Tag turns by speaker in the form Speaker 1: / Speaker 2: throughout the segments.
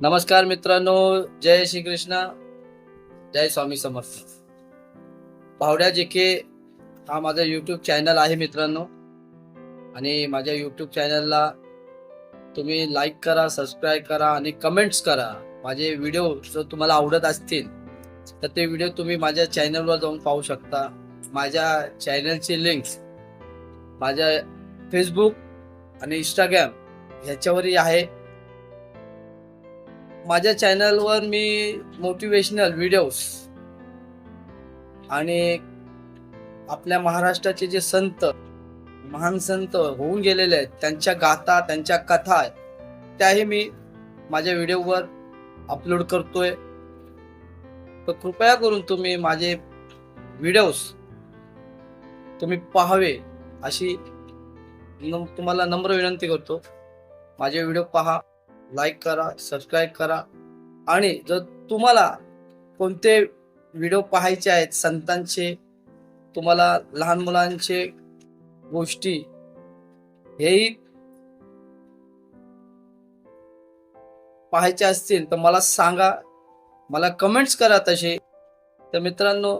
Speaker 1: नमस्कार मित्रांनो, जय श्री कृष्ण, जय स्वामी समर्थ. भावड्या जेके हा माझा यूट्यूब चॅनल आहे मित्रांनो. आणि माझ्या यूट्यूब चॅनलला तुम्ही लाईक करा, सबस्क्राईब करा आणि कमेंट्स करा. माझे व्हिडिओ जर तुम्हाला आवडत असतील तर ते व्हिडिओ तुम्ही माझ्या चॅनलवर जाऊन पाहू शकता. माझ्या चॅनलची लिंक्स माझ्या फेसबुक आणि इंस्टाग्राम ह्याच्यावरही आहे. माझ्या चॅनलवर मी मोटिवेशनल व्हिडिओज आणि आपल्या महाराष्ट्राचे जे संत, महान संत होऊन गेलेले आहेत, त्यांच्या गाथा, त्यांच्या कथा त्याही मी माझ्या व्हिडिओवर अपलोड करतोय. तर कृपया करून तुम्ही माझे व्हिडिओज तुम्ही पाहावे अशी तुम्हाला नम्र विनंती करतो. माझे व्हिडिओ पहा, लाईक करा, सबस्क्राईब करा. आणि जर तुम्हाला कोणते व्हिडिओ पाहायचे आहेत संतांचे, तुम्हाला लहान मुलांचे गोष्टी हेही पाहायचे असतील तर मला सांगा, मला कमेंट्स करा तसे. तर मित्रांनो,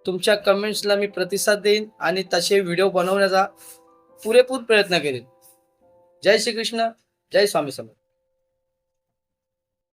Speaker 1: तुमच्या कमेंट्सला मी प्रतिसाद देईन आणि तसे व्हिडिओ बनवण्याचा पुरेपूर प्रयत्न करेन. जय श्री कृष्ण, जय स्वामी समर्थ.